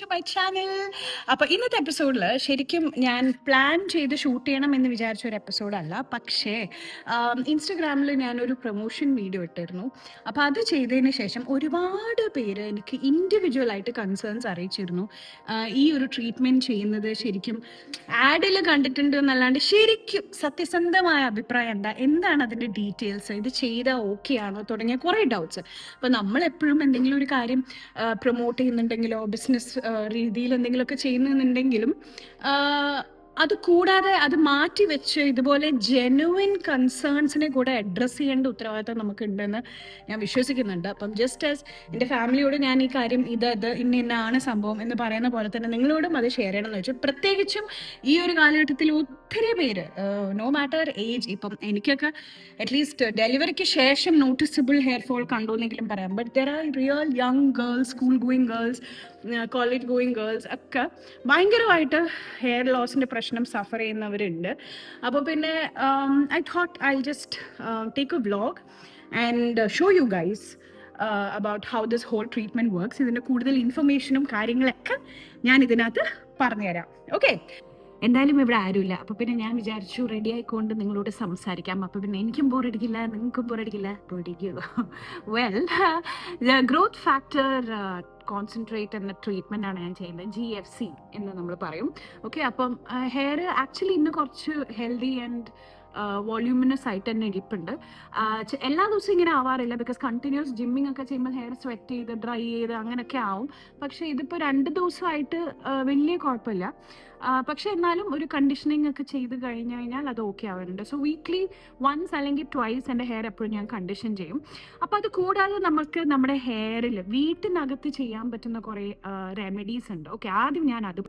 To my channel. അപ്പോൾ ഇന്നത്തെ എപ്പിസോഡിൽ ശരിക്കും ഞാൻ പ്ലാൻ ചെയ്ത് ഷൂട്ട് ചെയ്യണം എന്ന് വിചാരിച്ച ഒരു എപ്പിസോഡല്ല, പക്ഷേ ഇൻസ്റ്റഗ്രാമിൽ ഞാനൊരു പ്രൊമോഷൻ വീഡിയോ ഇട്ടിരുന്നു. അപ്പോൾ അത് ചെയ്തതിന് ശേഷം ഒരുപാട് പേര് എനിക്ക് ഇൻഡിവിജ്വലായിട്ട് കൺസേൺസ് അറിയിച്ചിരുന്നു. ഈ ഒരു ട്രീറ്റ്മെൻറ്റ് ചെയ്യുന്നത് ശരിക്കും ആഡിൽ കണ്ടിട്ടുണ്ട് എന്നല്ലാണ്ട് ശരിക്കും സത്യസന്ധമായ അഭിപ്രായം എന്താണ് അതിൻ്റെ ഡീറ്റെയിൽസ്, ഇത് ചെയ്താൽ ഓക്കെ ആണോ തുടങ്ങിയ കുറേ ഡൗട്ട്സ്. അപ്പോൾ നമ്മളെപ്പോഴും എന്തെങ്കിലും ഒരു കാര്യം പ്രൊമോട്ട് ചെയ്യുന്നുണ്ടെങ്കിലോ ബിസിനസ് രീതിയിൽ എന്തെങ്കിലുമൊക്കെ ചെയ്യുന്നുണ്ടെങ്കിലും അത് കൂടാതെ അത് മാറ്റി വെച്ച് ഇതുപോലെ ജെനുവിൻ കൺസേൺസിനെ കൂടെ അഡ്രസ്സ് ചെയ്യേണ്ട ഉത്തരവാദിത്തം നമുക്കുണ്ടെന്ന് ഞാൻ വിശ്വസിക്കുന്നുണ്ട്. അപ്പം ജസ്റ്റ് ആസ് എൻ്റെ ഫാമിലിയോട് ഞാൻ ഈ കാര്യം ഇത് ഇന്നാണ് സംഭവം എന്ന് പറയുന്ന പോലെ തന്നെ നിങ്ങളോടും അത് ഷെയർ ചെയ്യണമെന്ന് വെച്ചു. പ്രത്യേകിച്ചും ഈ ഒരു കാലഘട്ടത്തിൽ ഒത്തിരി പേര് നോ മാറ്റർ ഏജ്, ഇപ്പം എനിക്കൊക്കെ അറ്റ്ലീസ്റ്റ് ഡെലിവറിക്ക് ശേഷം നോട്ടീസബിൾ ഹെയർ ഫോൾ കണ്ടുവെന്നെങ്കിലും പറയാം, but there are real young girls, school going girls, college going girls ഒക്കെ ഭയങ്കരമായിട്ട് ഹെയർ ലോസിൻ്റെ പ്രശ്നം സഫർ ചെയ്യുന്നവരുണ്ട്. അപ്പോൾ പിന്നെ I thought I just take a vlog and show you guys about how this whole treatment works. ഇതിൻ്റെ കൂടുതൽ ഇൻഫർമേഷനും കാര്യങ്ങളൊക്കെ ഞാൻ ഇതിനകത്ത് പറഞ്ഞുതരാം. ഓക്കെ, എന്തായാലും ഇവിടെ ആരുമില്ല, അപ്പോൾ പിന്നെ ഞാൻ വിചാരിച്ചു റെഡി ആയിക്കൊണ്ട് നിങ്ങളോട് സംസാരിക്കാം. അപ്പോൾ പിന്നെ എനിക്കും ബോറടിക്കില്ല, നിങ്ങൾക്കും ബോറടിക്കില്ല. വെൽ, ഗ്രോത്ത് ഫാക്ടർ കോൺസെൻട്രേറ്റ് എന്ന ട്രീറ്റ്മെൻ്റ് ആണ് ഞാൻ ചെയ്യുന്നത്, GFC എന്ന് നമ്മൾ പറയും. ഓക്കെ, അപ്പം ഹെയർ ആക്ച്വലി ഇന്ന് കുറച്ച് ഹെൽത്തി ആൻഡ് വോള്യൂമിനസ് ആയിട്ട് തന്നെ ഇരിപ്പുണ്ട്. എല്ലാ ദിവസവും ഇങ്ങനെ ആവാറില്ല, ബിക്കോസ് കണ്ടിന്യൂസ് ജിമ്മിങ് ഒക്കെ ചെയ്യുമ്പോൾ ഹെയർ സ്വെറ്റ് ചെയ്ത് ഡ്രൈ ചെയ്ത് അങ്ങനെയൊക്കെ ആവും. പക്ഷേ ഇതിപ്പോൾ 2 ദിവസമായിട്ട് വലിയ കുഴപ്പമില്ല. പക്ഷെ എന്നാലും ഒരു കണ്ടീഷനിങ് ഒക്കെ ചെയ്ത് കഴിഞ്ഞ് കഴിഞ്ഞാൽ അത് ഓക്കെ ആവാറുണ്ട്. സോ വീക്ക്ലി വൺസ് അല്ലെങ്കിൽ ട്വൈസ് എൻ്റെ ഹെയർ എപ്പോഴും ഞാൻ കണ്ടീഷൻ ചെയ്യും. അപ്പോൾ അത് കൂടാതെ നമുക്ക് നമ്മുടെ ഹെയറിൽ വീട്ടിനകത്ത് ചെയ്യാൻ പറ്റുന്ന കുറേ റെമഡീസ് ഉണ്ട്. ഓക്കെ, ആദ്യം ഞാൻ അത്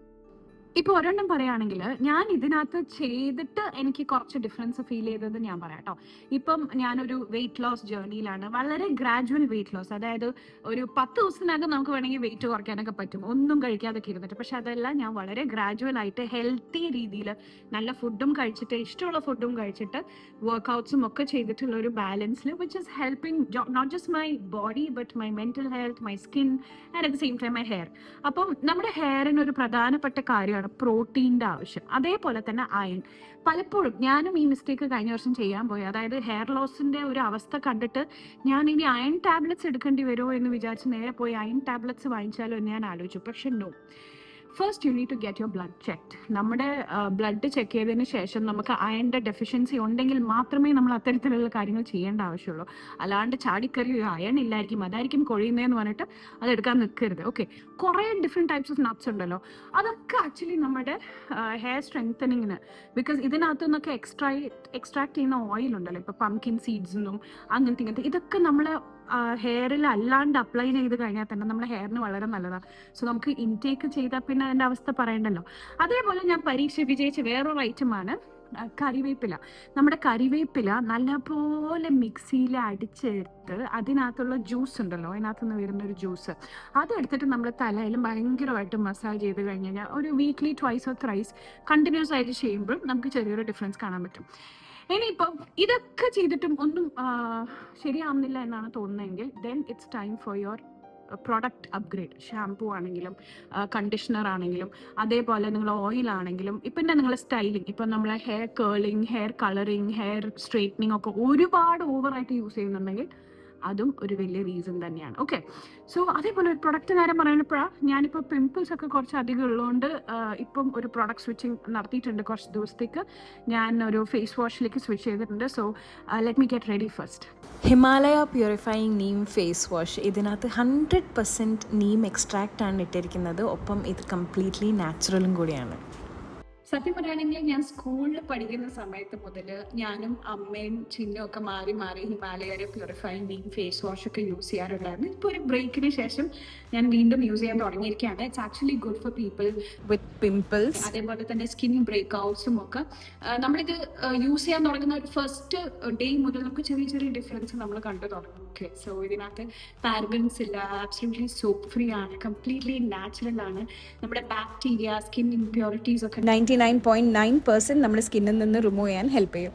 ഇപ്പോൾ ഒരെണ്ണം പറയുകയാണെങ്കിൽ, ഞാൻ ഇതിനകത്ത് ചെയ്തിട്ട് എനിക്ക് കുറച്ച് ഡിഫറൻസ് ഫീൽ ചെയ്തത് ഞാൻ പറയാം കേട്ടോ. ഇപ്പം ഞാനൊരു വെയിറ്റ് ലോസ് ജേർണിയിലാണ്, വളരെ ഗ്രാജുവൽ വെയിറ്റ് ലോസ്. അതായത് ഒരു 10 ദിവസത്തിനകം നമുക്ക് വേണമെങ്കിൽ വെയിറ്റ് കുറയ്ക്കാനൊക്കെ പറ്റും, ഒന്നും കഴിക്കാതൊക്കെ ഇരുന്നിട്ട്. പക്ഷെ അതെല്ലാം ഞാൻ വളരെ ഗ്രാജുവൽ ആയിട്ട് ഹെൽത്തി രീതിയിൽ നല്ല ഫുഡും കഴിച്ചിട്ട്, ഇഷ്ടമുള്ള ഫുഡും കഴിച്ചിട്ട്, വർക്കൗട്ട്സും ഒക്കെ ചെയ്തിട്ടുള്ള ഒരു ബാലൻസിൽ, which is helping not just my body but my mental health, my skin and at the same time my hair. അപ്പം നമ്മുടെ ഹെയറിന് ഒരു പ്രധാനപ്പെട്ട കാര്യമാണ് പ്രോട്ടീൻ്റെ ആവശ്യം, അതേപോലെ തന്നെ അയൺ. പലപ്പോഴും ഞാനും ഈ മിസ്റ്റേക്ക് കഴിഞ്ഞ വർഷം ചെയ്യാൻ പോയി. അതായത് ഹെയർ ലോസിൻ്റെ ഒരു അവസ്ഥ കണ്ടിട്ട് ഞാൻ ഇനി അയൺ ടാബ്ലറ്റ്സ് എടുക്കേണ്ടി വരുമോ എന്ന് വിചാരിച്ച് നേരെ പോയി അയൺ ടാബ്ലറ്റ്സ് വാങ്ങിച്ചാലോ എന്ന് ഞാൻ ആലോചിച്ചു. പക്ഷെ no, first you need to get your blood checked. നമ്മുടെ ബ്ലഡ് ചെക്ക് ചെയ്തതിന് ശേഷം നമുക്ക് അയണിൻ്റെ ഡെഫിഷ്യൻസി ഉണ്ടെങ്കിൽ മാത്രമേ നമ്മൾ അത്തരത്തിലുള്ള കാര്യങ്ങൾ ചെയ്യേണ്ട ആവശ്യമുള്ളൂ. അല്ലാണ്ട് ചാടിക്കറി അയൺ ഇല്ലായിരിക്കും, അതായിരിക്കും കൊഴിയുന്നതെന്ന് പറഞ്ഞിട്ട് അതെടുക്കാൻ നിൽക്കരുത്. ഓക്കെ, കുറേ ഡിഫറെൻറ്റ് ടൈപ്സ് ഓഫ് നട്ട്സ് ഉണ്ടല്ലോ, അതൊക്കെ ആക്ച്വലി നമ്മുടെ ഹെയർ സ്ട്രെങ്തനിങ്ങിന്, ബിക്കോസ് ഇതിനകത്തു നിന്നൊക്കെ എക്സ്ട്രാക്ട് ചെയ്യുന്ന ഓയിൽ ഉണ്ടല്ലോ, ഇപ്പോൾ പംകിൻ സീഡ്സെന്നും ഇങ്ങനത്തെ ഇതൊക്കെ നമ്മൾ ഹെയറിൽ അല്ലാണ്ട് അപ്ലൈ ചെയ്ത് കഴിഞ്ഞാൽ തന്നെ നമ്മുടെ ഹെയറിന് വളരെ നല്ലതാണ്. സോ നമുക്ക് ഇൻടേക്ക് ചെയ്താൽ പിന്നെ അതിൻ്റെ അവസ്ഥ പറയണ്ടല്ലോ. അതേപോലെ ഞാൻ പരീക്ഷ വിജയിച്ച വേറൊരു ഐറ്റമാണ് കറിവേപ്പില. നമ്മുടെ കറിവേപ്പില നല്ലപോലെ മിക്സിയിൽ അടിച്ചെടുത്ത് അതിനകത്തുള്ള ജ്യൂസ് ഉണ്ടല്ലോ, അതിനകത്തുനിന്ന് വരുന്നൊരു ജ്യൂസ്, അതെടുത്തിട്ട് നമ്മൾ തലയിൽ ഭയങ്കരമായിട്ട് മസാജ് ചെയ്ത് കഴിഞ്ഞ് കഴിഞ്ഞാൽ ഒരു weekly twice or thrice continuous ആയിട്ട് ചെയ്യുമ്പോൾ നമുക്ക് ചെറിയൊരു ഡിഫറൻസ് കാണാൻ പറ്റും. ഇനിയിപ്പം ഇതൊക്കെ ചെയ്തിട്ടും ഒന്നും ശരിയാവുന്നില്ല എന്നാണ് തോന്നുന്നതെങ്കിൽ then it's time for your product upgrade. Shampoo ആണെങ്കിലും കണ്ടീഷണർ ആണെങ്കിലും അതേപോലെ നിങ്ങൾ ഓയിൽ ആണെങ്കിലും, ഇപ്പം നിങ്ങൾ സ്റ്റൈലിങ്, ഇപ്പം നമ്മൾ hair curling, hair colouring, hair straightening ഒക്കെ ഒരുപാട് ഓവറായിട്ട് യൂസ് ചെയ്യുന്നുണ്ടെങ്കിൽ അതും ഒരു വലിയ റീസൺ തന്നെയാണ്. ഓക്കെ, സോ അതേപോലെ ഒരു പ്രൊഡക്റ്റ് നേരം പറയുമ്പോഴാണ് ഞാനിപ്പോൾ പിമ്പിൾസ് ഒക്കെ കുറച്ച് അധികം ഉള്ളതുകൊണ്ട് ഇപ്പം ഒരു പ്രൊഡക്റ്റ് സ്വിച്ചിങ് നടത്തിയിട്ടുണ്ട്. കുറച്ച് ദിവസത്തേക്ക് ഞാൻ ഒരു ഫേസ് വാഷിലേക്ക് സ്വിച്ച് ചെയ്തിട്ടുണ്ട്. So let me get ready first. Himalaya purifying neem face wash. ഇതിനകത്ത് 100% നീം എക്സ്ട്രാക്റ്റ് ആണ് ഇട്ടിരിക്കുന്നത്. ഒപ്പം ഇത് കംപ്ലീറ്റ്ലി നാച്ചുറലും കൂടിയാണ്. സത്യം പറയുകയാണെങ്കിൽ ഞാൻ സ്കൂളിൽ പഠിക്കുന്ന സമയത്ത് മുതൽ ഞാനും അമ്മയും ചിഹ്നവും ഒക്കെ മാറി മാറി ഹിമാലയയുടെ പ്യൂരിഫൈങ് നീം ഫേസ് വാഷ് ഒക്കെ യൂസ് ചെയ്യാറുണ്ടായിരുന്നു. ഇപ്പോൾ ഒരു ബ്രേക്കിന് ശേഷം ഞാൻ വീണ്ടും യൂസ് ചെയ്യാൻ തുടങ്ങിയിരിക്കുകയാണ്. It's actually good for people with pimples, അതേപോലെ തന്നെ സ്കിൻ ബ്രേക്ക് ഔട്ട്സും ഒക്കെ. നമ്മളിത് യൂസ് ചെയ്യാൻ തുടങ്ങുന്ന ഒരു ഫസ്റ്റ് ഡേ മുതൽ നമുക്ക് ചെറിയ ചെറിയ ഡിഫറൻസ് നമ്മൾ കണ്ടു തുടങ്ങും. ഓക്കെ, സോ ഇതിനകത്ത് പാരബൻസ് ഇല്ല, ആബ്സല്യൂട്ട്ലി സോപ്പ് ഫ്രീ ആണ്, കംപ്ലീറ്റ്ലി നാച്ചുറൽ ആണ്. നമ്മുടെ ബാക്ടീരിയ, സ്കിൻ ഇംപ്യൂരിറ്റീസ് ഒക്കെ 99.9% നമ്മുടെ സ്കിന്നിൽ നിന്ന് റിമൂവ് ചെയ്യാൻ ഹെൽപ്പ് ചെയ്യും.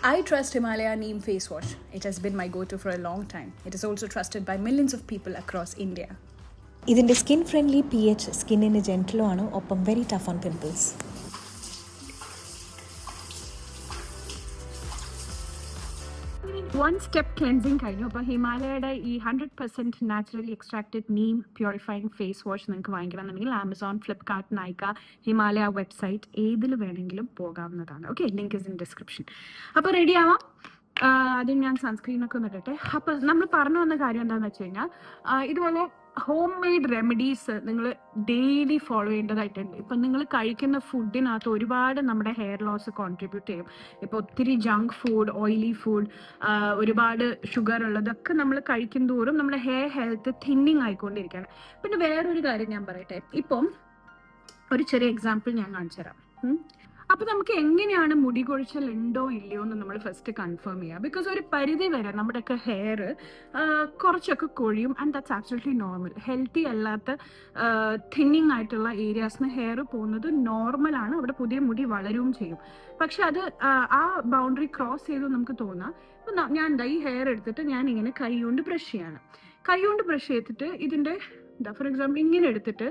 I trust Himalaya Neem Face Wash. It has been my go-to for a long time. It is also trusted by millions of people across India. ഇതിൻ്റെ skin friendly pH സ്കിന്നിന് ജെൻറ്റിലും ആണ്, ഒപ്പം very tough on pimples. One step cleansing കഴിഞ്ഞു. അപ്പോൾ ഹിമാലയയുടെ ഈ 100% naturally extracted neem purifying face wash നിങ്ങൾക്ക് വാങ്ങിക്കണമെന്നുണ്ടെങ്കിൽ ആമസോൺ, ഫ്ലിപ്കാർട്ട്, നൈക്ക, ഹിമാലയ വെബ്സൈറ്റ് ഏതിൽ വേണമെങ്കിലും പോകാവുന്നതാണ്. Okay, link is in description. അപ്പോൾ റെഡി ആവാം. ആദ്യം ഞാൻ സൺസ്ക്രീനൊക്കെ ഒന്ന് ഇടട്ടെ. അപ്പോൾ നമ്മൾ പറഞ്ഞു വന്ന കാര്യം എന്താണെന്ന് വെച്ച് കഴിഞ്ഞാൽ ഇതുപോലെ ഹോം മെയ്ഡ് റെമഡീസ് നിങ്ങൾ ഡെയിലി ഫോളോ ചെയ്യേണ്ടതായിട്ടുണ്ട്. ഇപ്പം നിങ്ങൾ കഴിക്കുന്ന ഫുഡിനകത്ത് ഒരുപാട് നമ്മുടെ ഹെയർ ലോസ് കോൺട്രിബ്യൂട്ട് ചെയ്യും. ഇപ്പോൾ ഒത്തിരി ജങ്ക് ഫുഡ്, ഓയിലി ഫുഡ്, ഒരുപാട് ഷുഗർ ഉള്ളതൊക്കെ നമ്മൾ കഴിക്കും തോറും നമ്മുടെ ഹെയർ ഹെൽത്ത് തിന്നിങ് ആയിക്കൊണ്ടിരിക്കുകയാണ്. പിന്നെ വേറൊരു കാര്യം ഞാൻ പറയട്ടെ. ഇപ്പം ഒരു ചെറിയ എക്സാമ്പിൾ ഞാൻ കാണിച്ചു തരാം. അപ്പോൾ നമുക്ക് എങ്ങനെയാണ് മുടി കൊഴിച്ചൽ ഉണ്ടോ ഇല്ലയോ എന്ന് നമ്മൾ ഫസ്റ്റ് കൺഫേം ചെയ്യുക. ബിക്കോസ് ഒരു പരിധി വരെ നമ്മുടെയൊക്കെ ഹെയർ കുറച്ചൊക്കെ കൊഴിയും, and that's absolutely normal. Healthy അല്ലാത്ത തിന്നിങ് ആയിട്ടുള്ള ഏരിയാസിന് ഹെയർ പോകുന്നത് നോർമലാണ്, അവിടെ പുതിയ മുടി വളരുകയും ചെയ്യും. പക്ഷെ അത് ആ ബൗണ്ടറി ക്രോസ് ചെയ്തു നമുക്ക് തോന്നാം. ഇപ്പം ഞാൻ എന്താ ഈ ഹെയർ എടുത്തിട്ട് ഞാൻ ഇങ്ങനെ കൈ കൊണ്ട് ബ്രഷ് ചെയ്യാണ്. കൈ കൊണ്ട് ബ്രഷ് ചെയ്തിട്ട് ഇതിൻ്റെ ഫോർ എക്സാമ്പിൾ ഇങ്ങനെ എടുത്തിട്ട്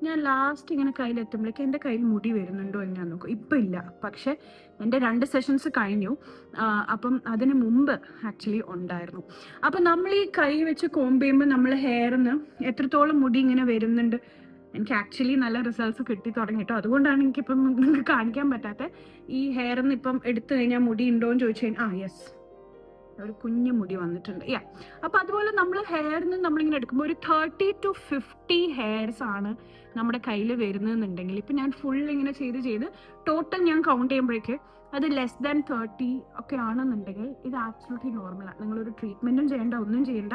ഞാൻ ലാസ്റ്റ് ഇങ്ങനെ കയ്യിലെത്തുമ്പോഴേക്കും എൻ്റെ കയ്യിൽ മുടി വരുന്നുണ്ടോ എന്ന് ഞാൻ നോക്കും. ഇപ്പം ഇല്ല, പക്ഷെ എൻ്റെ 2 സെഷൻസ് കഴിഞ്ഞു. അപ്പം അതിന് മുമ്പ് ആക്ച്വലി ഉണ്ടായിരുന്നു. അപ്പം നമ്മൾ ഈ കൈ വെച്ച് കോംബ് ചെയ്യുമ്പോൾ നമ്മൾ ഹെയറിന് എത്രത്തോളം മുടി ഇങ്ങനെ വരുന്നുണ്ട്, എനിക്ക് ആക്ച്വലി നല്ല റിസൾട്ട്സ് കിട്ടി തുടങ്ങി കേട്ടോ. അതുകൊണ്ടാണ് എനിക്കിപ്പം നിങ്ങൾക്ക് കാണിക്കാൻ പറ്റാത്ത. ഈ ഹെയറിന്ന് ഇപ്പം എടുത്തു കഴിഞ്ഞാൽ മുടി ഉണ്ടോ എന്ന് ചോദിച്ചു കഴിഞ്ഞാൽ യെസ്, ഒരു കുഞ്ഞു മുടി വന്നിട്ടുണ്ട്. അപ്പം അതുപോലെ നമ്മൾ ഹെയറിന് നമ്മളിങ്ങനെ എടുക്കുമ്പോൾ ഒരു 30 to 50 ഹെയർസ് ആണ് നമ്മുടെ കയ്യിൽ വരുന്നതെന്നുണ്ടെങ്കിൽ, ഇപ്പം ഞാൻ ഫുൾ ഇങ്ങനെ ചെയ്ത് ടോട്ടൽ ഞാൻ കൗണ്ട് ചെയ്യുമ്പോഴേക്ക് അത് ലെസ് ദാൻ 30 ഒക്കെ ആണെന്നുണ്ടെങ്കിൽ ഇത് ആബ്സൊല്യൂട്ട്ലി നോർമലാണ്. നിങ്ങളൊരു ട്രീറ്റ്മെൻറ്റും ചെയ്യേണ്ട, ഒന്നും ചെയ്യേണ്ട.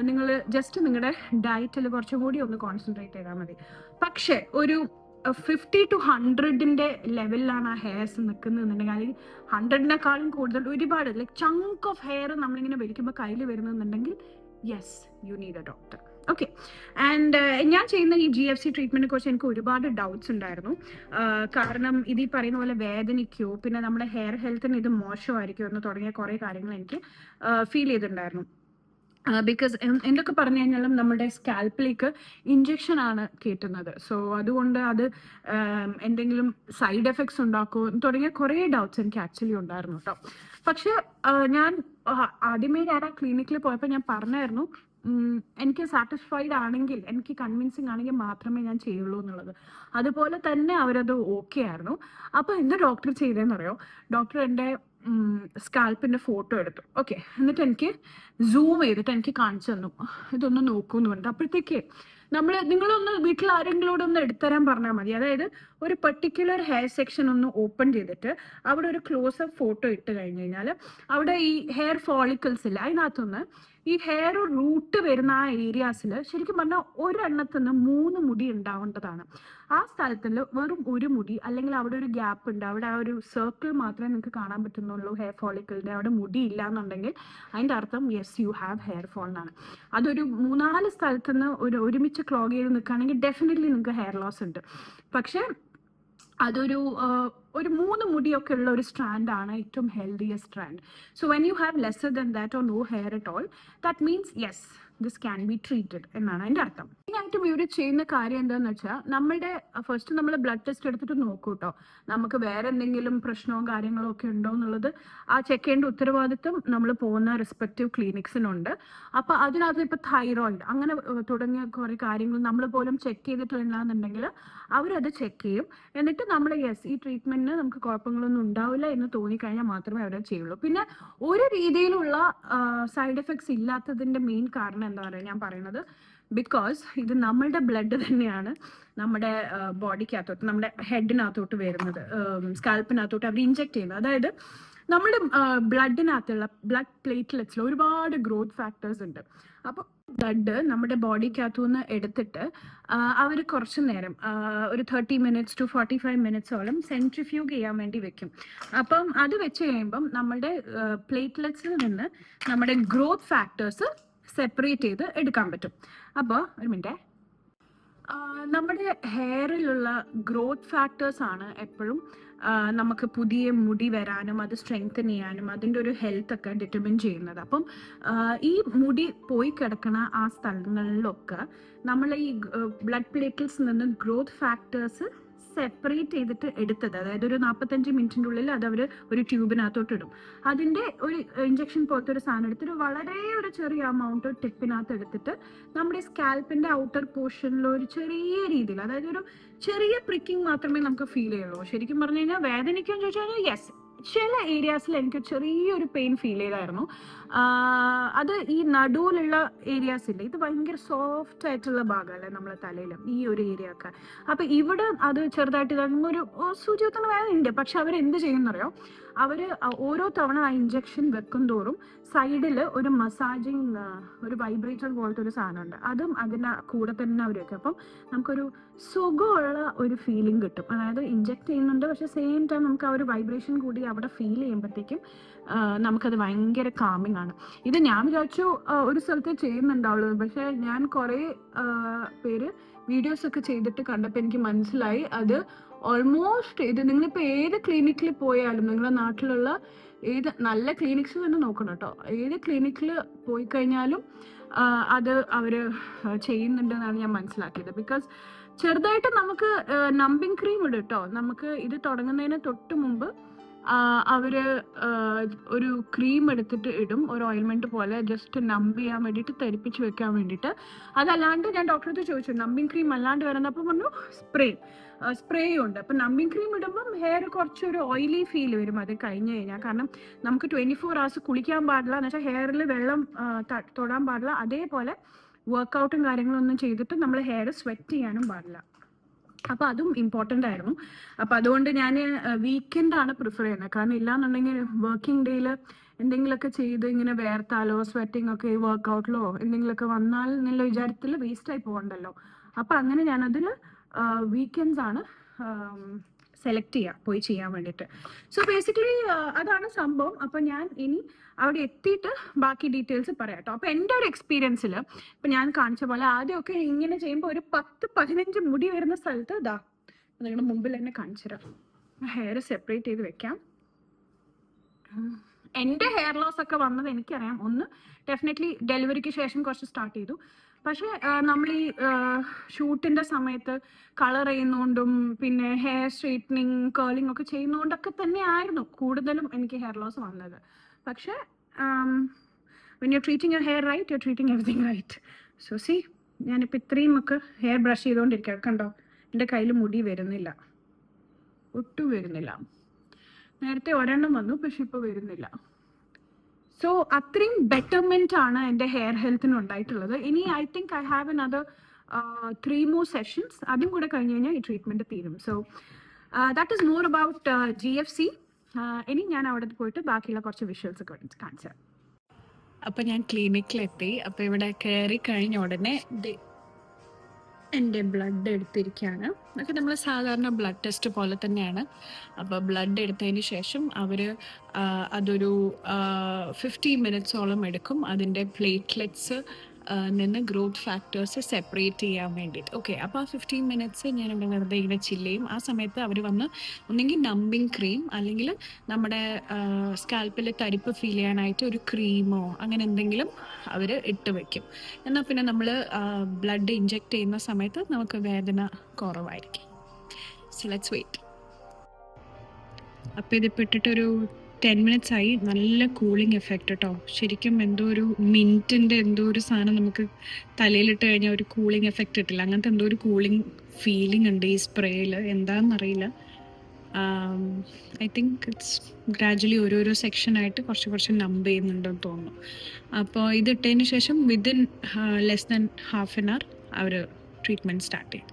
നിങ്ങൾ ജസ്റ്റ് നിങ്ങളുടെ ഡയറ്റിൽ കുറച്ചും കൂടി ഒന്ന് കോൺസെൻട്രേറ്റ് ചെയ്താൽ മതി. പക്ഷേ ഒരു 50 to 100 ലെവലിലാണ് ആ ഹെയർസ് നിൽക്കുന്നതെന്നുണ്ടെങ്കിൽ, അല്ലെങ്കിൽ 100-നേക്കാളും കൂടുതൽ ഒരുപാട് ലൈക്ക് ചങ്ക് ഓഫ് ഹെയർ നമ്മളിങ്ങനെ വലിക്കുമ്പോൾ കയ്യിൽ വരുന്നുണ്ടെങ്കിൽ yes, you need A doctor. Okay, and ഞാൻ ചെയ്യുന്ന ഈ GFC ട്രീറ്റ്മെൻറ്റിനെ കുറിച്ച് എനിക്ക് ഒരുപാട് ഡൗട്ട്സ് ഉണ്ടായിരുന്നു. കാരണം ഇത് ഈ പറയുന്ന പോലെ വേദനിക്കോ, പിന്നെ നമ്മുടെ ഹെയർ ഹെൽത്തിന് ഇത് മോശമായിരിക്കുമോ എന്ന് തുടങ്ങിയ കുറേ കാര്യങ്ങൾ എനിക്ക് ഫീൽ ചെയ്തിട്ടുണ്ടായിരുന്നു. ബിക്കോസ് എന്തൊക്കെ പറഞ്ഞു കഴിഞ്ഞാലും നമ്മുടെ സ്കാൽപ്പിലേക്ക് ഇഞ്ചക്ഷൻ ആണ് കയറ്റുന്നത്. സോ അതുകൊണ്ട് അത് എന്തെങ്കിലും സൈഡ് എഫക്ട്സ് ഉണ്ടാക്കുമോ തുടങ്ങിയ കുറേ ഡൗട്ട്സ് എനിക്ക് ആക്ച്വലി ഉണ്ടായിരുന്നു കേട്ടോ. പക്ഷെ ഞാൻ ആദ്യമേ ഞാൻ ആ ക്ലിനിക്കിൽ പോയപ്പോൾ ഞാൻ പറഞ്ഞായിരുന്നു എനിക്ക് സാറ്റിസ്ഫൈഡ് ആണെങ്കിൽ, എനിക്ക് കൺവിൻസിങ് ആണെങ്കിൽ മാത്രമേ ഞാൻ ചെയ്യുള്ളൂ എന്നുള്ളത്. അതുപോലെ തന്നെ അവരത് ഓക്കെ ആയിരുന്നു. അപ്പോൾ എന്താ ഡോക്ടർ ചെയ്തതെന്നറിയോ? ഡോക്ടർ എൻ്റെ സ്കാൽപ്പിൻ്റെ ഫോട്ടോ എടുത്തു. ഓക്കെ, എന്നിട്ട് എനിക്ക് സൂം ചെയ്തിട്ട് എനിക്ക് കാണിച്ചു തന്നു, ഇതൊന്ന് നോക്കൂന്ന് പറഞ്ഞിട്ട്. അപ്പോഴത്തേക്ക് നിങ്ങളൊന്ന് വീട്ടിൽ ആരെങ്കിലോട് ഒന്ന് എടുത്തരാൻ പറഞ്ഞാൽ മതി. അതായത് ഒരു പെർട്ടിക്കുലർ ഹെയർ സെക്ഷൻ ഒന്ന് ഓപ്പൺ ചെയ്തിട്ട് അവിടെ ഒരു ക്ലോസപ്പ് ഫോട്ടോ ഇട്ട് കഴിഞ്ഞ് കഴിഞ്ഞാൽ അവിടെ ഈ ഹെയർ ഫോളിക്കിൾസ് ഇല്ല, അതിനകത്തുനിന്ന് ഈ ഹെയർ റൂട്ട് വരുന്ന ആ ഏരിയാസിൽ ശരിക്കും പറഞ്ഞാൽ ഒരെണ്ണത്തിന് 3 മുടി ഉണ്ടാവേണ്ടതാണ്. ആ സ്ഥലത്തിൽ വെറും 1 മുടി, അല്ലെങ്കിൽ അവിടെ ഒരു ഗ്യാപ്പ് ഉണ്ട്, അവിടെ ആ ഒരു സർക്കിൾ മാത്രമേ നിങ്ങൾക്ക് കാണാൻ പറ്റുന്നുള്ളൂ ഹെയർ ഫോളിക്കിളിൻ്റെ, അവിടെ മുടി ഇല്ല എന്നുണ്ടെങ്കിൽ അതിൻ്റെ അർത്ഥം yes, you have hair fall എന്നാണ്. അതൊരു 3-4 സ്ഥലത്തുനിന്ന് ഒരുമിച്ച് ക്ലോഗ് ചെയ്ത് നിൽക്കുകയാണെങ്കിൽ ഡെഫിനറ്റ്ലി നിങ്ങൾക്ക് ഹെയർ ലോസ് ഉണ്ട്. പക്ഷേ അതൊരു 3 മുടിയൊക്കെ ഉള്ള ഒരു സ്ട്രാൻഡ് ആണ് ഏറ്റവും healthiest strand. So when you have lesser than that or no hair at all, that means yes, this can be treated എന്നാണ് അതിൻ്റെ അർത്ഥം. മെയിനായിട്ടും ഇവർ ചെയ്യുന്ന കാര്യം എന്താണെന്ന് വെച്ചാൽ, നമ്മളുടെ ഫസ്റ്റ് നമ്മൾ ബ്ലഡ് ടെസ്റ്റ് എടുത്തിട്ട് നോക്കൂ കേട്ടോ, നമുക്ക് വേറെ എന്തെങ്കിലും പ്രശ്നവും കാര്യങ്ങളോ ഒക്കെ ഉണ്ടോ എന്നുള്ളത് ആ ചെക്ക് ചെയ്യേണ്ട ഉത്തരവാദിത്വം നമ്മൾ പോകുന്ന റെസ്പെക്റ്റീവ് ക്ലിനിക്സിനുണ്ട്. അപ്പോൾ അതിനകത്ത് ഇപ്പോൾ തൈറോയിഡ് അങ്ങനെ തുടങ്ങിയ കുറേ കാര്യങ്ങൾ നമ്മൾ പോലും ചെക്ക് ചെയ്തിട്ടില്ലാന്നുണ്ടെങ്കിൽ അവരത് ചെക്ക് ചെയ്യും. എന്നിട്ട് നമ്മൾ യെസ്, ഈ ട്രീറ്റ്മെൻറ്റിന് നമുക്ക് കുഴപ്പങ്ങളൊന്നും ഉണ്ടാവില്ല എന്ന് തോന്നിക്കഴിഞ്ഞാൽ മാത്രമേ അവരത് ചെയ്യുള്ളൂ. പിന്നെ ഒരു രീതിയിലുള്ള സൈഡ് എഫക്ട്സ് ഇല്ലാത്തതിൻ്റെ മെയിൻ കാരണം എന്താ പറയുക ഞാൻ പറയുന്നത്, ബിക്കോസ് ഇത് നമ്മളുടെ ബ്ലഡ് തന്നെയാണ് നമ്മുടെ ബോഡിക്കകത്തോട്ട്, നമ്മുടെ ഹെഡിനകത്തോട്ട് വരുന്നത്, സ്കാൽപ്പിനകത്തോട്ട് അവർ ഇഞ്ചെക്ട് ചെയ്യുന്നത്. അതായത് നമ്മുടെ ബ്ലഡിനകത്തുള്ള ബ്ലഡ് പ്ലേറ്റ്ലെറ്റ്സിൽ ഒരുപാട് ഗ്രോത്ത് ഫാക്ടേഴ്സ് ഉണ്ട്. അപ്പോൾ ബ്ലഡ് നമ്മുടെ ബോഡിക്കകത്തുനിന്ന് എടുത്തിട്ട് അവർ കുറച്ച് നേരം ഒരു 30 minutes to 45 minutesോളം സെൻട്രിഫ്യൂഗ് ചെയ്യാൻ വേണ്ടി വെക്കും. അപ്പം അത് വെച്ച് കഴിയുമ്പം നമ്മുടെ പ്ലേറ്റ്ലെറ്റ്സിൽ നിന്ന് നമ്മുടെ ഗ്രോത്ത് ഫാക്ടേഴ്സ് സെപ്പറേറ്റ് ചെയ്ത് എടുക്കാൻ പറ്റും. അപ്പോൾ ഒരു മിനിറ്റ്, നമ്മുടെ ഹെയറിലുള്ള ഗ്രോത്ത് ഫാക്ടേഴ്സ് ആണ് എപ്പോഴും നമുക്ക് പുതിയ മുടി വരാനും അത് സ്ട്രെങ്തൻ ചെയ്യാനും അതിൻ്റെ ഒരു ഹെൽത്ത് ഒക്കെ ഡിറ്റർമിൻ ചെയ്യുന്നത്. അപ്പം ഈ മുടി പോയി കിടക്കണ ആ സ്ഥലങ്ങളിലൊക്കെ നമ്മൾ ഈ ബ്ലഡ് പ്ലേറ്റ്ലെറ്റ്സിൽ നിന്ന് ഗ്രോത്ത് ഫാക്ടേഴ്സ് സെപ്പറേറ്റ് ചെയ്തിട്ട് എടുത്തത്, അതായത് ഒരു 45 മിനിറ്റിൻ്റെ ഉള്ളിൽ അത് അവർ ഒരു ട്യൂബിനകത്തോട്ട് ഇടും. അതിൻ്റെ ഒരു ഇഞ്ചക്ഷൻ പോലത്തെ ഒരു സാധനം എടുത്തിട്ട് വളരെ ഒരു ചെറിയ എമൗണ്ട് ടിപ്പിനകത്ത് എടുത്തിട്ട് നമ്മുടെ സ്കാൽപ്പിൻ്റെ ഔട്ടർ പോർഷനിൽ ഒരു ചെറിയ രീതിയിൽ, അതായത് ഒരു ചെറിയ പ്രിക്കിംഗ് മാത്രമേ നമുക്ക് ഫീൽ ചെയ്യുള്ളൂ. ശരിക്കും പറഞ്ഞു കഴിഞ്ഞാൽ വേദനിക്കുമെന്ന് ചോദിച്ചാൽ യെസ്, ചില ഏരിയാസിൽ എനിക്ക് ചെറിയൊരു പെയിൻ ഫീൽ ചെയ്തായിരുന്നു. അത് ഈ നടുവിലുള്ള ഏരിയാസില്ല, ഇത് ഭയങ്കര സോഫ്റ്റ് ആയിട്ടുള്ള ഭാഗമല്ലേ നമ്മളെ തലയിൽ, ഈ ഒരു ഏരിയ ഒക്കെ. അപ്പം ഇവിടെ അത് ചെറുതായിട്ട് ഒരു സൂചിവെത്തുന്ന വേദന ഉണ്ട്. പക്ഷെ അവരെന്ത് ചെയ്യുന്നറിയോ, അവർ ഓരോ തവണ ആ ഇഞ്ചക്ഷൻ വെക്കും തോറും സൈഡിൽ ഒരു മസാജിങ് ഒരു വൈബ്രേറ്റർ പോലത്തെ ഒരു സാധനമുണ്ട്, അതും അതിൻ്റെ കൂടെ തന്നെ അവർ വെക്കും. അപ്പം നമുക്കൊരു സുഖമുള്ള ഒരു ഫീലിംഗ് കിട്ടും. അതായത് ഇഞ്ചെക്ട് ചെയ്യുന്നുണ്ട്, പക്ഷെ സെയിം ടൈം നമുക്ക് ആ ഒരു വൈബ്രേഷൻ കൂടി അവിടെ ഫീൽ ചെയ്യുമ്പോഴത്തേക്കും നമുക്കത് ഭയങ്കര കാമിങ് ആണ്. ഇത് ഞാൻ വിചാരിച്ചു ഒരു സ്ഥലത്ത് ചെയ്യുന്നുണ്ടാവുള്ളൂ, പക്ഷെ ഞാൻ കുറേ പേര് വീഡിയോസ് ഒക്കെ ചെയ്തിട്ട് കണ്ടപ്പോൾ എനിക്ക് മനസ്സിലായി അത് ഓൾമോസ്റ്റ് ഇത് നിങ്ങളിപ്പോൾ ഏത് ക്ലിനിക്കിൽ പോയാലും, നിങ്ങളുടെ നാട്ടിലുള്ള ഏത് നല്ല ക്ലിനിക്സ് തന്നെ നോക്കണം കേട്ടോ, ഏത് ക്ലിനിക്കിൽ പോയി കഴിഞ്ഞാലും അത് അവർ ചെയ്യുന്നുണ്ടെന്നാണ് ഞാൻ മനസ്സിലാക്കിയത്. ബിക്കോസ് ചെറുതായിട്ട് നമുക്ക് നമ്പിങ് ക്രീം ഇടും കേട്ടോ. നമുക്ക് ഇത് തുടങ്ങുന്നതിന് തൊട്ട് മുമ്പ് അവര് ഒരു ക്രീം എടുത്തിട്ട് ഇടും, ഒരു ഓയിൽമെന്റ് പോലെ, ജസ്റ്റ് നമ്പ് ചെയ്യാൻ വേണ്ടിയിട്ട്, തെറിപ്പിച്ച് വെക്കാൻ വേണ്ടിയിട്ട്. അതല്ലാണ്ട് ഞാൻ ഡോക്ടറടുത്ത് ചോദിച്ചു നമ്പിങ് ക്രീം അല്ലാണ്ട് വരുന്നപ്പോൾ പറഞ്ഞു സ്പ്രേയും ഉണ്ട്. അപ്പം നമ്പിങ് ക്രീം ഇടുമ്പം ഹെയർ കുറച്ചൊരു ഓയിലി ഫീൽ വരും അത് കഴിഞ്ഞ് കഴിഞ്ഞാൽ. കാരണം നമുക്ക് 24 hours കുളിക്കാൻ പാടില്ല, എന്ന് വെച്ചാൽ ഹെയറിൽ വെള്ളം തൊടാൻ പാടില്ല. അതേപോലെ വർക്കൗട്ടും കാര്യങ്ങളൊന്നും ചെയ്തിട്ട് നമ്മൾ ഹെയർ സ്വെറ്റ് ചെയ്യാനും പാടില്ല. അപ്പോൾ അതും ഇമ്പോർട്ടൻ്റ് ആയിരുന്നു. അപ്പോൾ അതുകൊണ്ട് ഞാൻ വീക്കെൻഡാണ് പ്രിഫർ ചെയ്യുന്നത്. കാരണം ഇല്ലാന്നുണ്ടെങ്കിൽ വർക്കിംഗ് ഡേയിൽ എന്തെങ്കിലുമൊക്കെ ചെയ്ത് ഇങ്ങനെ വേർത്താലോ സ്വെറ്റിംഗ് ഒക്കെ വർക്കൗട്ടിലോ എന്തെങ്കിലുമൊക്കെ വന്നാൽ എന്നുള്ള വിചാരത്തിൽ വേസ്റ്റായി പോകണ്ടല്ലോ. അപ്പോൾ അങ്ങനെ ഞാനതിൽ വീക്കെൻഡ്സ് ആണ് സെലക്ട് പോയി ചെയ്യാൻ വേണ്ടിയിട്ട്. സോ ബേസിക്കലി അതാണ് സംഭവം. അപ്പോൾ ഞാൻ ഇനി അവിടെ എത്തിയിട്ട് ബാക്കി ഡീറ്റെയിൽസ് പറയാം കേട്ടോ. അപ്പോൾ എൻ്റെ ഒരു എക്സ്പീരിയൻസിൽ ഇപ്പം ഞാൻ കാണിച്ച പോലെ ആദ്യമൊക്കെ ഇങ്ങനെ ചെയ്യുമ്പോൾ ഒരു 10-15 മുടി വരുന്ന സ്ഥലത്ത് ഇതാ നിങ്ങളുടെ മുമ്പിൽ തന്നെ കാണിച്ചു തരാം. ഹെയർ സെപ്പറേറ്റ് ചെയ്ത് വെക്കാം. എൻ്റെ ഹെയർ ലോസ് ഒക്കെ വന്നത് എനിക്കറിയാം. ഒന്ന് ഡെഫിനറ്റ്ലി ഡെലിവറിക്ക് ശേഷം കുറച്ച് സ്റ്റാർട്ട് ചെയ്തു. പക്ഷേ നമ്മൾ ഈ ഷൂട്ടിൻ്റെ സമയത്ത് കളർ ചെയ്യുന്നതുകൊണ്ടും പിന്നെ ഹെയർ സ്ട്രെയിറ്റനിങ് കേളിംഗ് ഒക്കെ ചെയ്യുന്നതുകൊണ്ടൊക്കെ തന്നെ ആയിരുന്നു കൂടുതലും എനിക്ക് ഹെയർ ലോസ് വന്നത്. പക്ഷേ when you're treating your hair right, you're treating everything right. So see, ഞാനിപ്പോൾ ഇത്രയും ഒക്കെ ഹെയർ ബ്രഷ് ചെയ്തുകൊണ്ടിരിക്കുക. കണ്ടോ, എൻ്റെ കയ്യിൽ മുടി വരുന്നില്ല, ഒട്ടും വരുന്നില്ല. നേരത്തെ ഒരെണ്ണം വന്നു, പക്ഷെ ഇപ്പോൾ വരുന്നില്ല. സോ അത്രയും ബെറ്റർമെന്റ് ആണ് എൻ്റെ ഹെയർ ഹെൽത്തിന് ഉണ്ടായിട്ടുള്ളത്. ഇനി I think I have another 3 more sessions. അതും കൂടെ കഴിഞ്ഞ് കഴിഞ്ഞാൽ ഈ ട്രീറ്റ്മെൻറ്റ് തീരും. So that is more about GFC. ഇനി ഞാൻ അവിടെ പോയിട്ട് ബാക്കിയുള്ള കുറച്ച് വിഷ്വൽസ് ഒക്കെ കാണിച്ചു തരാം. അപ്പോൾ ഞാൻ ക്ലിനിക്കിലെത്തി. അപ്പോൾ ഇവിടെ കയറി കഴിഞ്ഞ ഉടനെ എൻ്റെ ബ്ലഡ് എടുത്തിരിക്കുകയാണ്. അതൊക്കെ നമ്മൾ സാധാരണ ബ്ലഡ് ടെസ്റ്റ് പോലെ തന്നെയാണ്. അപ്പോൾ ബ്ലഡ് എടുത്തതിന് ശേഷം അവർ അതൊരു 50 മിനിറ്റ്സോളം എടുക്കും അതിൻ്റെ പ്ലേറ്റ്ലെറ്റ്സ് നിന്ന് ഗ്രോത്ത് ഫാക്ടേഴ്സ് സെപ്പറേറ്റ് ചെയ്യാൻ വേണ്ടിയിട്ട്. ഓക്കെ, അപ്പോൾ ആ 15 മിനിറ്റ്സ് ഞാനിവിടെ വെറുതെ ഇങ്ങനെ ചില്ല് ചെയ്യും. ആ സമയത്ത് അവർ വന്ന് ഒന്നെങ്കിൽ നമ്പിങ് ക്രീം അല്ലെങ്കിൽ നമ്മുടെ സ്കാൽപ്പിൽ തരിപ്പ് ഫീൽ ചെയ്യാനായിട്ട് ഒരു ക്രീമോ അങ്ങനെ എന്തെങ്കിലും അവർ ഇട്ട് വയ്ക്കും. എന്നാൽ പിന്നെ നമ്മൾ ബ്ലഡ് ഇഞ്ചെക്ട് ചെയ്യുന്ന സമയത്ത് നമുക്ക് വേദന കുറവായിരിക്കും. So let's wait. അപ്പോൾ ഇതിപ്പോൾ ഇട്ടിട്ടൊരു 10 മിനിറ്റ്സ് ആയി. നല്ല കൂളിംഗ് എഫക്റ്റ് കേട്ടോ. ശരിക്കും എന്തോ ഒരു മിൻറ്റിൻ്റെ എന്തോ ഒരു സാധനം നമുക്ക് തലയിലിട്ട് കഴിഞ്ഞാൽ ഒരു കൂളിംഗ് എഫക്റ്റ് കിട്ടില്ല, അങ്ങനത്തെ എന്തോ ഒരു കൂളിംഗ് ഫീലിംഗ് ഉണ്ട് ഈ സ്പ്രേയിൽ. എന്താണെന്നറിയില്ല. ഐ തിങ്ക് ഇറ്റ്സ് ഗ്രാജുവലി ഓരോരോ സെക്ഷനായിട്ട് കുറച്ച് നമ്പ് ചെയ്യുന്നുണ്ടെന്ന് തോന്നുന്നു. അപ്പോൾ ഇതിട്ടതിന് ശേഷം within less than half an hour hour treatment start ചെയ്യും.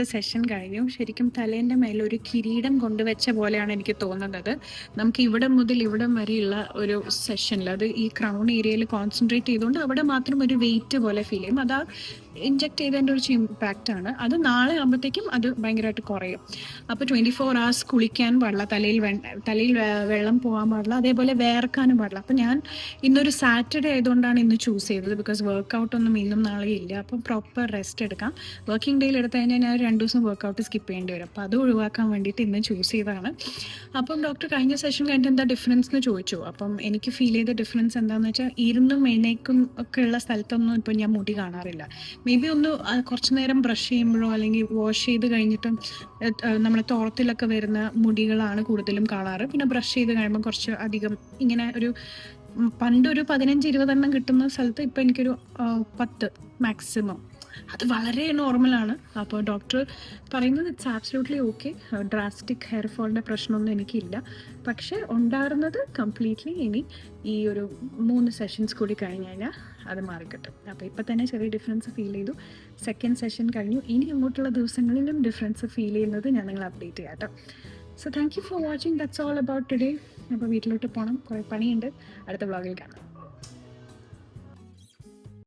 ആദ്യത്തെ സെഷൻ കഴിഞ്ഞു. ശരിക്കും തലേൻ്റെ മേലൊരു കിരീടം കൊണ്ടുവച്ച പോലെയാണ് എനിക്ക് തോന്നുന്നത്. നമുക്ക് ഇവിടെ മുതൽ ഇവിടം വരെയുള്ള ഒരു സെഷനിൽ അത് ഈ ക്രൗൺ ഏരിയയിൽ കോൺസെൻട്രേറ്റ് ചെയ്തുകൊണ്ട് അവിടെ മാത്രം ഒരു വെയിറ്റ് പോലെ ഫീൽ ചെയ്യും. അതാ ഇഞ്ചെക്ട് ചെയ്തതിൻ്റെ ഒരു ഇമ്പാക്റ്റാണ്. അത് നാളെ ആകുമ്പോഴത്തേക്കും അത് ഭയങ്കരമായിട്ട് കുറയും. അപ്പോൾ 24 hours കുളിക്കാൻ പാടില്ല, തലയിൽ വെള്ളം പോകാൻ പാടില്ല, അതേപോലെ വേർക്കാനും പാടില്ല. അപ്പോൾ ഞാൻ ഇന്നൊരു സാറ്റർഡേ ആയതുകൊണ്ടാണ് ഇന്ന് ചൂസ് ചെയ്തത്. ബിക്കോസ് വർക്കൗട്ടൊന്നും ഇന്നും നാളെയും ഇല്ല. അപ്പം പ്രോപ്പർ റെസ്റ്റ് എടുക്കാം. വർക്കിംഗ് ഡേയിൽ എടുത്തു കഴിഞ്ഞാൽ ഞാൻ 2 ദിവസം വർക്കൗട്ട് സ്കിപ്പ് ചെയ്യേണ്ടി വരും. അപ്പോൾ അത് ഒഴിവാക്കാൻ വേണ്ടിയിട്ട് ഇന്ന് ചൂസ് ചെയ്തതാണ്. അപ്പം ഡോക്ടർ കഴിഞ്ഞ സെഷൻ കഴിഞ്ഞിട്ട് എന്താ ഡിഫറൻസ് എന്ന് ചോദിച്ചു. അപ്പം എനിക്ക് ഫീൽ ചെയ്ത ഡിഫറൻസ് എന്താണെന്ന് വെച്ചാൽ ഇരുന്നും എഴുന്നേക്കും ഒക്കെ ഉള്ള സ്ഥലത്തൊന്നും ഇപ്പം ഞാൻ മുടി കാണാറില്ല. മേ ബി ഒന്ന് കുറച്ച് നേരം ബ്രഷ് ചെയ്യുമ്പോഴോ അല്ലെങ്കിൽ വാഷ് ചെയ്ത് കഴിഞ്ഞിട്ടും നമ്മളെ തോളത്തിലൊക്കെ വരുന്ന മുടികളാണ് കൂടുതലും കാണാറ്. പിന്നെ ബ്രഷ് ചെയ്ത് കഴിയുമ്പോൾ കുറച്ച് അധികം ഇങ്ങനെ ഒരു പണ്ടൊരു 15-20 കിട്ടുന്ന സ്ഥലത്ത് ഇപ്പം എനിക്കൊരു 10 മാക്സിമം. അത് വളരെ നോർമലാണ്. അപ്പോൾ ഡോക്ടർ പറയുന്നത് it's absolutely okay, drastic hair ഫോളിൻ്റെ പ്രശ്നമൊന്നും എനിക്കില്ല. പക്ഷേ ഉണ്ടായിരുന്നത് കംപ്ലീറ്റ്ലി ഇനി ഈ ഒരു 3 സെഷൻസ് കൂടി കഴിഞ്ഞ് കഴിഞ്ഞാൽ അത് മാറിക്കിട്ടും. അപ്പോൾ ഇപ്പം തന്നെ ചെറിയ ഡിഫറൻസ് ഫീൽ ചെയ്തു. സെക്കൻഡ് സെഷൻ കഴിഞ്ഞു. ഇനി അങ്ങോട്ടുള്ള ദിവസങ്ങളിലും ഡിഫറൻസ് ഫീൽ ചെയ്യുന്നത് ഞാൻ നിങ്ങളെ അപ്ഡേറ്റ് ചെയ്യാം കേട്ടോ. So thank you for watching. That's all about today. അപ്പോൾ വീട്ടിലോട്ട് പോകണം, കുറേ പണിയുണ്ട്. അടുത്ത വ്ളോഗിൽ കാണാം.